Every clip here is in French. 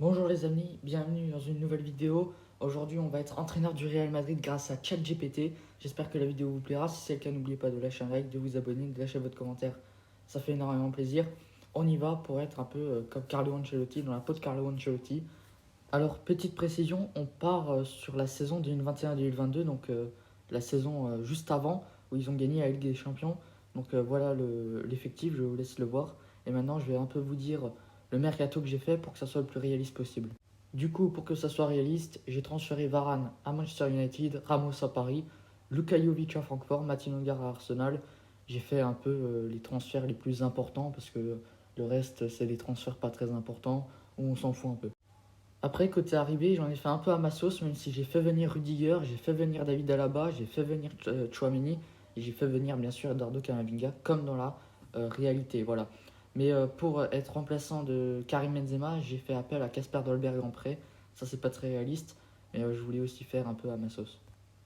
Bonjour les amis, bienvenue dans une nouvelle vidéo. Aujourd'hui, on va être entraîneur du Real Madrid grâce à ChatGPT. J'espère que la vidéo vous plaira. Si c'est le cas, n'oubliez pas de lâcher un like, de vous abonner, de lâcher votre commentaire. Ça fait énormément plaisir. On y va pour être un peu comme Carlo Ancelotti, dans la peau de Carlo Ancelotti. Alors, petite précision, on part sur la saison 2021-2022, donc la saison juste avant, où ils ont gagné la Ligue des Champions. Donc voilà l'effectif, je vous laisse le voir. Et maintenant, je vais un peu vous dire le mercato que j'ai fait pour que ça soit le plus réaliste possible. Du coup, pour que ça soit réaliste, j'ai transféré Varane à Manchester United, Ramos à Paris, Luka Jovic à Francfort, Martin Odegaard à Arsenal. J'ai fait un peu les transferts les plus importants parce que le reste, c'est des transferts pas très importants où on s'en fout un peu. Après, côté arrivé, j'en ai fait un peu à ma sauce, même si j'ai fait venir Rudiger, j'ai fait venir David Alaba, j'ai fait venir Chouameni, et j'ai fait venir bien sûr Eduardo Camavinga, comme dans la réalité, voilà. Mais pour être remplaçant de Karim Benzema, j'ai fait appel à Casper Dolberg en prêt. Ça, c'est pas très réaliste, mais je voulais aussi faire un peu à ma sauce.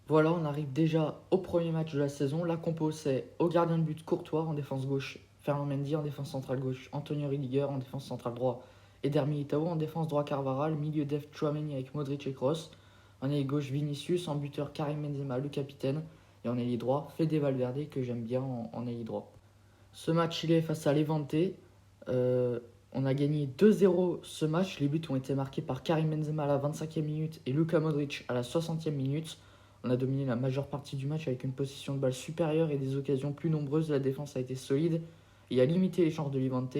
Voilà, on arrive déjà au premier match de la saison. La compo, c'est au gardien de but Courtois en défense gauche, Fernand Mendy en défense centrale gauche, Antonio Rudiger en défense centrale droit, Eder Militao en défense droit Carvaral, milieu def Chouameni avec Modric et Kroos, en ailier gauche Vinicius, en buteur Karim Benzema, le capitaine, et en ailier droit Fede Valverde que j'aime bien en ailier droit. Ce match, il est face à Levante. Euh, on a gagné 2-0 ce match. Les buts ont été marqués par Karim Benzema à la 25e minute et Luka Modric à la 60e minute. On a dominé la majeure partie du match avec une possession de balle supérieure et des occasions plus nombreuses. La défense a été solide et a limité les chances de Levante,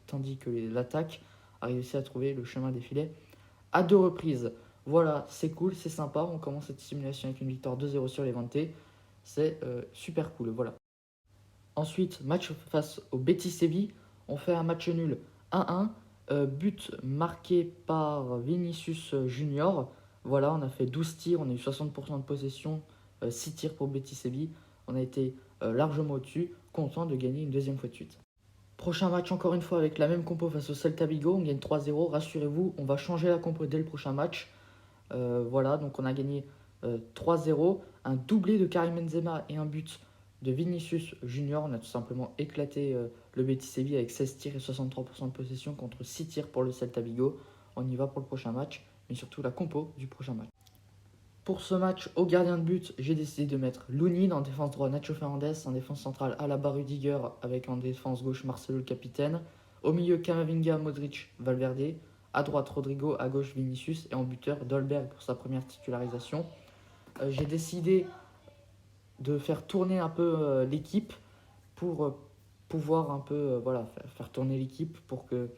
tandis que l'attaque a réussi à trouver le chemin des filets à deux reprises. Voilà, c'est cool, c'est sympa. On commence cette simulation avec une victoire 2-0 sur Levante. C'est super cool, voilà. Ensuite, match face au Betis Séville, on fait un match nul 1-1, but marqué par Vinicius Junior. Voilà, on a fait 12 tirs, on a eu 60% de possession, 6 tirs pour Betis Séville. On a été largement au-dessus, content de gagner une deuxième fois de suite. Prochain match encore une fois avec la même compo face au Celta Vigo, on gagne 3-0, rassurez-vous, on va changer la compo dès le prochain match. Voilà, donc on a gagné 3-0, un doublé de Karim Benzema et un but de Vinicius Junior. On a tout simplement éclaté le Betis Séville avec 16 tirs et 63% de possession contre 6 tirs pour le Celta Vigo. On y va pour le prochain match, mais surtout la compo du prochain match. Pour ce match, au gardien de but, j'ai décidé de mettre Lounine en défense droite, Nacho Fernandez en défense centrale, Alaba Rudiger avec en défense gauche Marcelo le capitaine. Au milieu, Camavinga, Modric, Valverde. À droite, Rodrigo, à gauche, Vinicius. Et en buteur, Dolberg pour sa première titularisation. J'ai décidé de faire tourner un peu l'équipe pour pouvoir un peu voilà, faire tourner l'équipe pour que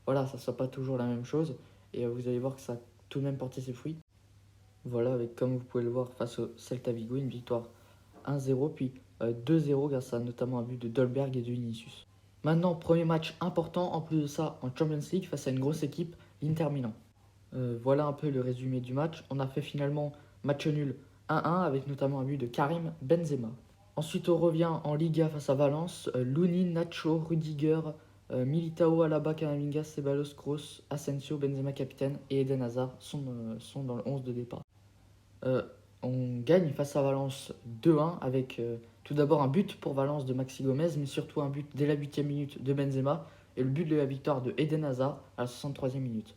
voilà, ça ne soit pas toujours la même chose. Et vous allez voir que ça a tout de même porté ses fruits. Voilà, avec comme vous pouvez le voir face au Celta Vigo, une victoire 1-0, puis 2-0 grâce à notamment un but de Dolberg et de Vinicius. Maintenant, premier match important, en plus de ça, en Champions League face à une grosse équipe, l'Inter Milan. Voilà un peu le résumé du match. On a fait finalement match nul 1-1 avec notamment un but de Karim Benzema. Ensuite, on revient en Liga face à Valence. Lunin, Nacho, Rudiger, Militao, Alaba, Camavinga, Ceballos, Kroos, Asensio, Benzema capitaine et Eden Hazard sont dans le 11 de départ. Euh, on gagne face à Valence 2-1 avec tout d'abord un but pour Valence de Maxi Gomez, mais surtout un but dès la 8e minute de Benzema et le but de la victoire de Eden Hazard à la 63e minute.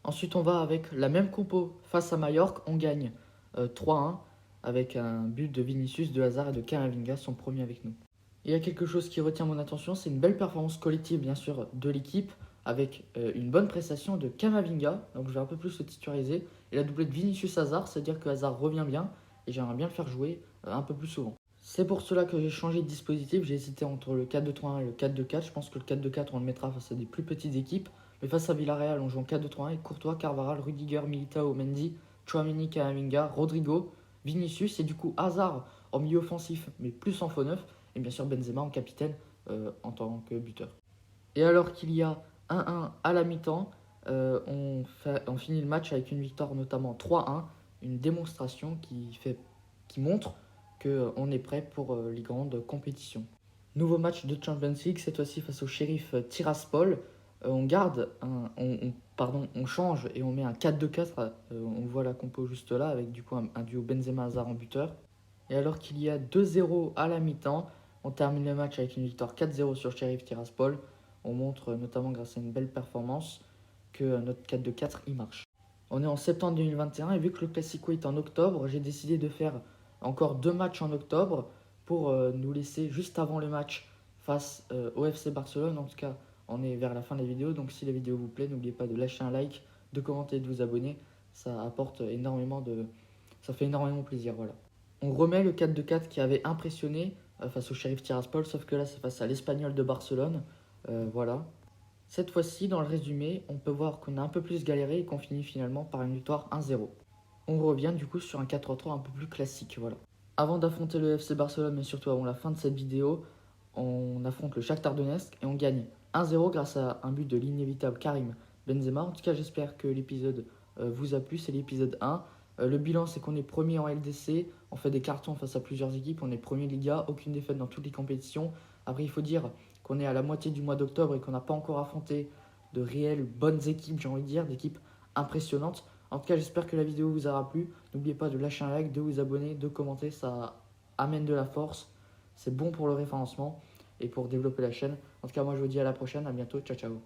Ensuite, on va avec la même compo face à Mallorca. On gagne 3-1 avec un but de Vinicius, de Hazard et de Camavinga, son premier avec nous. Il y a quelque chose qui retient mon attention, c'est une belle performance collective, bien sûr, de l'équipe, avec une bonne prestation de Camavinga. Donc, je vais un peu plus le titulariser. Et la doublée de Vinicius Hazard, c'est-à-dire que Hazard revient bien et j'aimerais bien le faire jouer un peu plus souvent. C'est pour cela que j'ai changé de dispositif. J'ai hésité entre le 4-2-3-1 et le 4-2-4. Je pense que le 4-2-4, on le mettra face à des plus petites équipes. Mais face à Villarreal, on joue en 4-2-3-1 avec Courtois, Carvaral, Rudiger, Militao, Mendy, Chouameni, Camavinga, Rodrigo, Vinicius et du coup Hazard en milieu offensif, mais plus en faux neuf. Et bien sûr Benzema en capitaine en tant que buteur. Et alors qu'il y a 1-1 à la mi-temps, on finit le match avec une victoire notamment 3-1, une démonstration qui montre qu'on est prêt pour les grandes compétitions. Nouveau match de Champions League, cette fois-ci face au Sheriff Tiraspol. On change et on met un 4-2-4. On voit la compo juste là avec du coup un duo Benzema-Hazard en buteur. Et alors qu'il y a 2-0 à la mi-temps, on termine le match avec une victoire 4-0 sur Sheriff Tiraspol. On montre notamment grâce à une belle performance que notre 4-2-4 il marche. On est en septembre 2021 et vu que le Classico est en octobre, j'ai décidé de faire encore 2 matchs en octobre pour nous laisser juste avant le match face au FC Barcelone. En tout cas, on est vers la fin de la vidéo, donc si la vidéo vous plaît, n'oubliez pas de lâcher un like, de commenter et de vous abonner. Ça apporte énormément de... Ça fait énormément plaisir, voilà. On remet le 4-2-4 qui avait impressionné face au Sheriff Tiraspol, sauf que là c'est face à l'Espagnol de Barcelone. Voilà. Cette fois-ci, dans le résumé, on peut voir qu'on a un peu plus galéré et qu'on finit finalement par une victoire 1-0. On revient du coup sur un 4-3 un peu plus classique, voilà. Avant d'affronter le FC Barcelone, mais surtout avant la fin de cette vidéo, on affronte le Shakhtar Donetsk et on gagne 1-0 grâce à un but de l'inévitable Karim Benzema. En tout cas, j'espère que l'épisode vous a plu, c'est l'épisode 1. Le bilan, c'est qu'on est premier en LDC, on fait des cartons face à plusieurs équipes, on est premier Liga, aucune défaite dans toutes les compétitions. Après, il faut dire qu'on est à la moitié du mois d'octobre et qu'on n'a pas encore affronté de réelles bonnes équipes, j'ai envie de dire, d'équipes impressionnantes. En tout cas, j'espère que la vidéo vous aura plu. N'oubliez pas de lâcher un like, de vous abonner, de commenter, ça amène de la force. C'est bon pour le référencement et pour développer la chaîne. En tout cas, moi je vous dis à la prochaine, à bientôt, ciao ciao.